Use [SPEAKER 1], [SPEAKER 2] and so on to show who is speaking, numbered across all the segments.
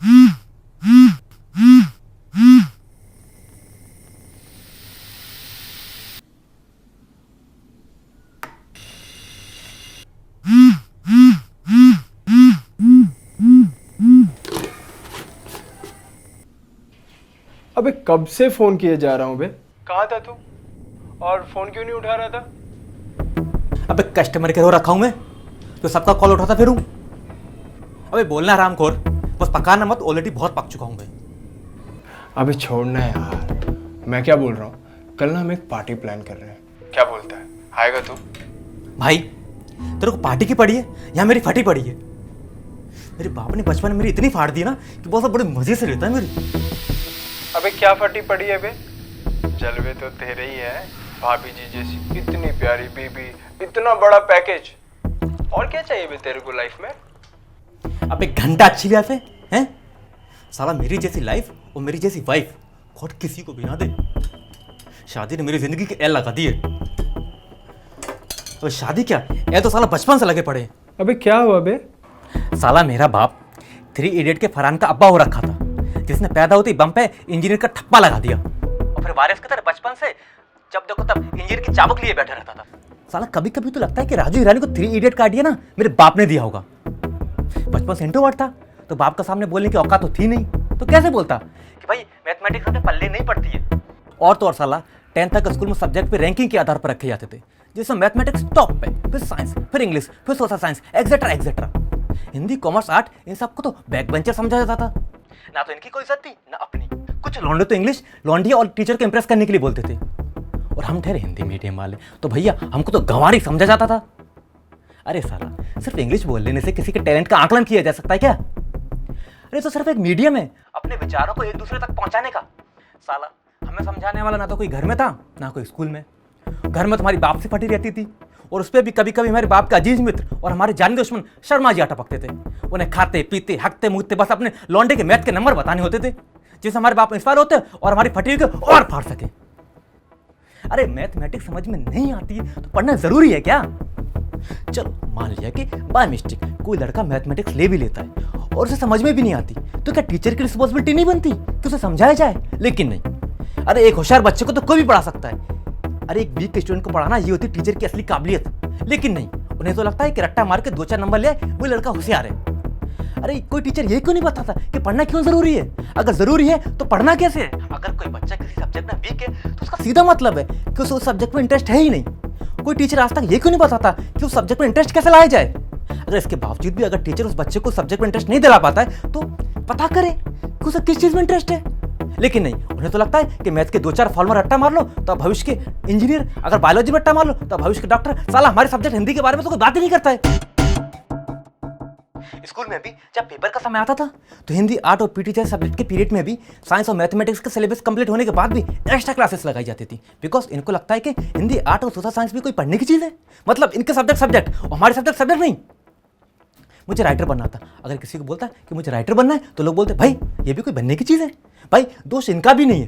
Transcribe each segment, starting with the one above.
[SPEAKER 1] अबे कब से फोन किए जा रहा हूँ बे? कहाँ था तू? और फोन क्यों नहीं उठा रहा था?
[SPEAKER 2] अबे कस्टमर केयर हो रखा हूँ मैं, तो सबका कॉल उठाता फिरूं। अबे बोलना हरामखोर, बस पकाना मत, ऑलरेडी बहुत पक चुका हूँ मैं।
[SPEAKER 1] अबे छोड़ना है यार, मैं क्या बोल रहा हूँ, कल ना हम एक पार्टी प्लान कर रहे हैं, क्या बोलता है, आएगा तू?
[SPEAKER 2] भाई तेरे को पार्टी की पड़ी है या मेरी फटी पड़ी है? मेरे बाप ने बचपन में मेरी इतनी फाड़ दी ना कि बहुत बड़े मजे से रहता है मेरी।
[SPEAKER 1] अबे क्या फटी पड़ी है बे? जलवे तो तेरे ही है, भाभी जी जैसी इतनी प्यारी बीबी, इतना बड़ा पैकेज, और क्या चाहिए बे तेरे को लाइफ में?
[SPEAKER 2] अबे घंटा अच्छी लाइफ है? साला मेरी जैसी लाइफ और मेरी जैसी वाइफ गॉड किसी को भी ना दे। शादी ने मेरी जिंदगी के एल लगा दी है। और शादी क्या, ये तो साला बचपन से लगे पड़े।
[SPEAKER 1] अबे क्या हुआ बे?
[SPEAKER 2] साला मेरा बाप 3 इडियट के फरहान का अब्बा हो रखा था, जिसने पैदा होते ही बम पे इंजीनियर का ठप्पा लगा दिया, और फिर वारिस की तरह बचपन से जब देखो तब इंजीनियर की चाबुक लिए बैठा रहता था। साला कभी कभी तो लगता है कि राजू ईरानी को 3 इडियट का आइडिया ना मेरे बाप ने दिया होगा। बचपन से इंट्रोवर्ट था तो बाप का सामने बोलने की औकात तो थी नहीं, तो कैसे बोलता कि भाई मैथमेटिक्स अपने पल्ले नहीं पड़ती है। और तो और साला 10th तक स्कूल में सब्जेक्ट पे रैंकिंग के आधार पर रखे जाते थे, जिसमें मैथमेटिक्स टॉप पे, फिर साइंस, फिर इंग्लिश, फिर social science, etcetera etcetera. Hindi, commerce, art, इन सबको तो बैक बेंचर समझा जाता था। ना तो इनकी कोई इज्जत थी ना अपनी। कुछ लौंडे तो इंग्लिश लौंडिया और टीचर को इंप्रेस करने के लिए बोलते थे, और हम ठहरे हिंदी मीडियम वाले, तो भैया हमको तो गंवारी समझा जाता था। अरे साला सिर्फ इंग्लिश बोल लेने से किसी के टैलेंट का आकलन किया जा सकता है क्या? अरे तो सिर्फ एक मीडियम है अपने विचारों को एक दूसरे तक पहुंचाने का। साला हमें समझाने वाला ना तो कोई घर में था ना कोई स्कूल में। घर में तुम्हारी बाप से फटी रहती थी, और उस पर भी कभी कभी हमारे बाप के अजीज मित्र और हमारे जान दुश्मन शर्मा जी आटा पकते थे। उन्हें खाते पीते हकते मुकते बस अपने लौंडे के मैथ के नंबर बताने होते थे, जिससे हमारे बाप इंस्पायर होते और हमारी फटी हुई को और फाड़ सके। अरे मैथमेटिक्स समझ में नहीं आती है तो पढ़ना जरूरी है क्या? चलो मान लिया कि बाय मिस्टेक कोई लड़का मैथमेटिक्स ले भी लेता है और उसे समझ में भी नहीं आती, तो क्या टीचर की रिस्पॉन्सिबिलिटी नहीं बनती कि उसे समझाया जाए? लेकिन नहीं। अरे एक होशियार बच्चे को तो कोई भी पढ़ा सकता है। अरे एक वीक स्टूडेंट को पढ़ाना ये होती टीचर की असली काबिलियत। लेकिन नहीं, उन्हें तो लगता है कि रट्टा मार के 2-4 नंबर ले वो लड़का होशियार है। अरे कोई टीचर ये क्यों नहीं बताता कि पढ़ना क्यों जरूरी है? अगर जरूरी है तो पढ़ना कैसे है? अगर कोई बच्चा किसी सब्जेक्ट में वीक है तो उसका सीधा मतलब है कि उसे उस सब्जेक्ट में इंटरेस्ट है ही नहीं। कोई टीचर आज तक ये क्यों नहीं बताता कि उस सब्जेक्ट में इंटरेस्ट कैसे लाया जाए? अगर इसके बावजूद भी अगर टीचर उस बच्चे को सब्जेक्ट में इंटरेस्ट नहीं दिला पाता है तो पता करे कि उसे किस चीज में इंटरेस्ट है। लेकिन नहीं, उन्हें तो लगता है कि मैथ के 2-4 फॉर्मूला रट्टा मार लो तो भविष्य के इंजीनियर, अगर बायोलॉजी में रट्टा मार लो तो भविष्य के डॉक्टर। साला हमारे सब्जेक्ट हिंदी के बारे में तो कोई बात ही नहीं करता है। स्कूल में भी जब पेपर का समय आता था तो हिंदी, आर्ट और पीटी जैसे सब्जेक्ट के पीरियड में भी साइंस और मैथमेटिक्स का सिलेबस कंप्लीट होने के बाद भी एक्स्ट्रा क्लासेस लगाई जाती थी, बिकॉज इनको लगता है कि हिंदी, आर्ट और सोशल साइंस भी कोई पढ़ने की चीज़ है। मतलब इनके सब्जेक्ट और हमारे सब्जेक्ट नहीं। मुझे राइटर बनना था, अगर किसी को बोलता है कि मुझे राइटर बनना है तो लोग बोलते भाई ये भी कोई बनने की चीज़ है? भाई दोष इनका भी नहीं है।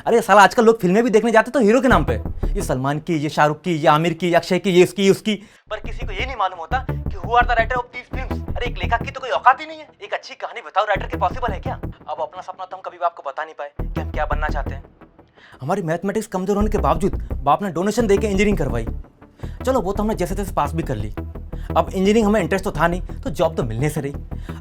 [SPEAKER 2] अरे साला आजकल लोग फिल्में भी देखने जाते तो हीरो के नाम पे, ये सलमान की, ये शाहरुख की, ये आमिर की, ये अक्षय की, ये इसकी उसकी, पर किसी को ये नहीं मालूम होता कि who are the writer of these films. अरे एक लेखक की तो कोई औकात ही नहीं है। एक अच्छी कहानी विदाउट राइटर के पॉसिबल है क्या? अब अपना सपना तो हम कभी आपको बता नहीं पाए कि हम क्या बनना चाहते हैं। हमारी मैथमेटिक्स कमजोर होने के बावजूद बाप ने डोनेशन देके इंजीनियरिंग करवाई। चलो वो तो हमने जैसे तैसे पास भी कर ली। अब इंजीनियरिंग हमें इंटरेस्ट तो था नहीं तो जॉब तो मिलने से रही।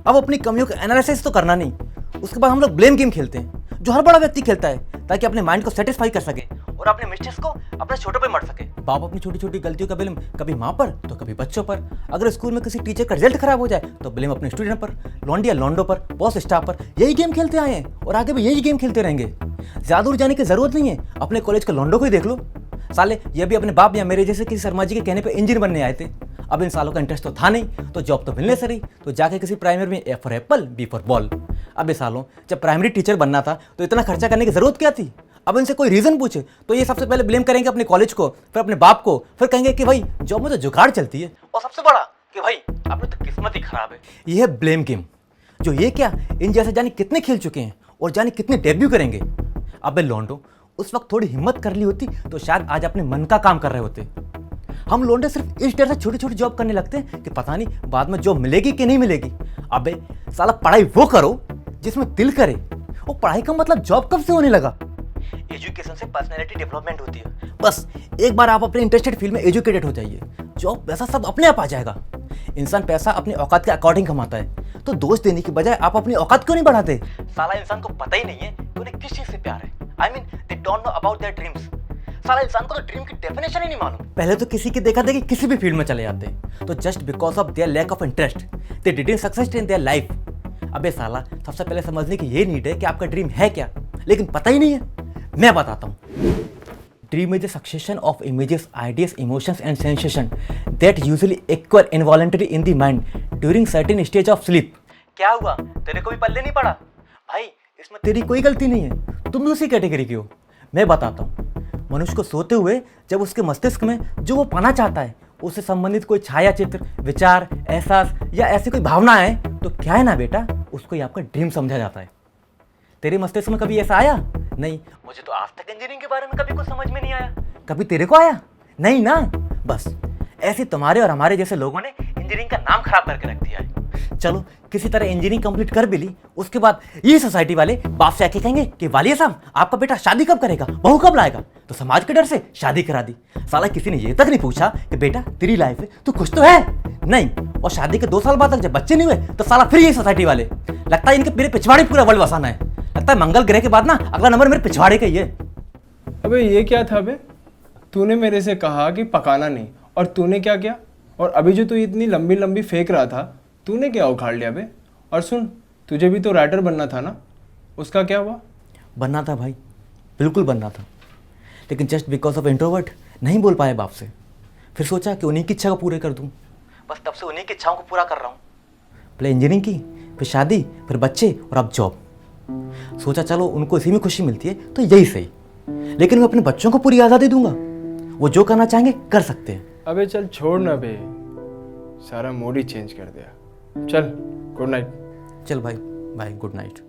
[SPEAKER 2] अब अपनी कमियों का एनालिसिस तो करना नहीं, उसके बाद हम लोग ब्लेम गेम खेलते हैं जो हर बड़ा व्यक्ति खेलता है ताकि अपने माइंड को सेटिस्फाई कर सके और अपने मिस्टेक्स को अपने छोटों पे मर सके। बाप अपनी छोटी छोटी गलतियों का ब्लेम कभी माँ पर तो कभी बच्चों पर। अगर स्कूल में किसी टीचर का रिजल्ट खराब हो जाए तो ब्लेम अपने स्टूडेंट पर, लौंडिया लौंडो पर, बॉस स्टाफ पर। यही गेम खेलते आए हैं और आगे भी यही गेम खेलते रहेंगे। ज्यादा दूर जाने की जरूरत नहीं है, अपने कॉलेज के लौंडो को ही देख लो। साले ये भी अपने बाप या मेरे जैसे किसी शर्मा जी के कहने पर इंजीनियर बनने आए थे। अब इन सालों का इंटरेस्ट तो था नहीं तो जॉब तो मिलने से रही, तो जाके किसी प्राइमरी में A for apple, B for ball. अब सालों जब प्राइमरी टीचर बनना था तो इतना खर्चा करने की जरूरत क्या थी? अब इनसे कोई रीजन पूछे तो ये सबसे पहले ब्लेम करेंगे अपने कॉलेज को, फिर अपने बाप को, फिर कहेंगे कि भाई जॉब में तो जुगाड़ चलती है, और सबसे बड़ा कि भाई आपने तो किस्मत ही खराब है। ये है ब्लेम गेम, जो ये क्या इन जैसे जाने कितने खेल चुके हैं और जाने कितने डेब्यू करेंगे। अबे लौंडो, उस वक्त थोड़ी हिम्मत कर ली होती तो शायद आज अपने मन का काम कर रहे होते। हम लौंडे सिर्फ इस डर से छोटी छोटी जॉब करने लगते हैं कि पता नहीं बाद में जॉब मिलेगी कि नहीं मिलेगी। अबे साला पढ़ाई वो करो जिसमें दिल करे। वो पढ़ाई का मतलब जॉब कब से होने लगा? एजुकेशन से पर्सनैलिटी डेवलपमेंट होती है। बस एक बार आप अपने इंटरेस्टेड फील्ड में एजुकेटेड हो जाइए, जॉब पैसा सब अपने आप आ जाएगा। इंसान पैसा अपनी औकात के अकॉर्डिंग कमाता है, तो दोष देने की बजाय आप अपनी औकात क्यों नहीं बढ़ाते? साला इंसान को पता ही नहीं है कि उन्हें किस चीज से प्यार है। I mean they don't know about their dreams. साला इंसान को तो ड्रीम की डेफिनेशन ही नहीं मालूम। पहले तो किसी की देखा देखी किसी भी फील्ड में चले जाते, तो just because of their lack of interest they didn't success in their life. अबे साला, सबसे पहले समझने की ये नीड है कि आपका ड्रीम है क्या, लेकिन पता ही नहीं है। मैं बताता हूँ। Dream is a succession of images, ideas, emotions and sensation that usually occur involuntarily in the mind during certain stage of sleep। क्या हुआ, तेरे को भी पल्ले नहीं पड़ा? भाई इसमें तेरी कोई गलती नहीं है, तुम भी उसी कैटेगरी की हो। मैं बताता हूँ, मनुष्य को सोते हुए जब उसके मस्तिष्क में जो वो पाना चाहता है उससे संबंधित कोई छाया चित्र, विचार, एहसास या ऐसी कोई भावना है, तो क्या है ना बेटा, उसको ही आपका ड्रीम समझा जाता है। तेरे मस्तिष्क में कभी ऐसा आया? नहीं। मुझे तो आज तक इंजीनियरिंग के बारे में कभी कुछ समझ में नहीं आया। कभी तेरे को आया? नहीं ना। बस ऐसे तुम्हारे और हमारे जैसे लोगों ने इंजीनियरिंग का नाम खराब करके रख दिया है। चलो किसी तरह इंजीनियरिंग कंप्लीट कर भी ली, उसके बाद ये सोसाइटी वाले बाप से आके कहेंगे कि वालिया साहब आपका बेटा शादी कब करेगा, बहू कब लाएगा, तो समाज के डर से शादी करा दी। साला किसी ने ये तक नहीं पूछा कि बेटा तेरी लाइफ है, तू खुश तो है? नहीं। और शादी के 2 साल बाद तक जब बच्चे नहीं हुए तो साला फिर ये सोसाइटी वाले, लगता है इनके मेरे पिछवाड़े पूरा वर्ल्ड बसाना है। लगता है मंगल ग्रह के बाद ना अगला नंबर मेरे पिछवाड़े का ही है।
[SPEAKER 1] अबे ये क्या था बे? तूने मेरे से कहा कि पकाना नहीं, और तूने क्या किया? और अभी जो तू इतनी लंबी लंबी फेंक रहा था, तूने क्या उखाड़ लिया बे? और सुन, तुझे भी तो राइटर बनना था ना, उसका क्या हुआ?
[SPEAKER 2] बनना था भाई, बिल्कुल बनना था, लेकिन जस्ट बिकॉज ऑफ इंट्रोवर्ट नहीं बोल पाया बाप से। फिर सोचा कि उन्हीं की इच्छा को पूरे कर दूं। बस तब से उन्हीं की इच्छाओं को पूरा कर रहा हूँ। पहले इंजीनियरिंग की, फिर शादी, फिर बच्चे और अब जॉब। सोचा चलो उनको इसी में खुशी मिलती है तो यही सही, लेकिन मैं अपने बच्चों को पूरी आज़ादी दूंगा, वो जो करना चाहेंगे कर सकते हैं।
[SPEAKER 1] अबे चल छोड़ ना बे, सारा मूड ही चेंज कर दिया। चल गुड नाइट।
[SPEAKER 2] चल भाई, बाय, गुड नाइट।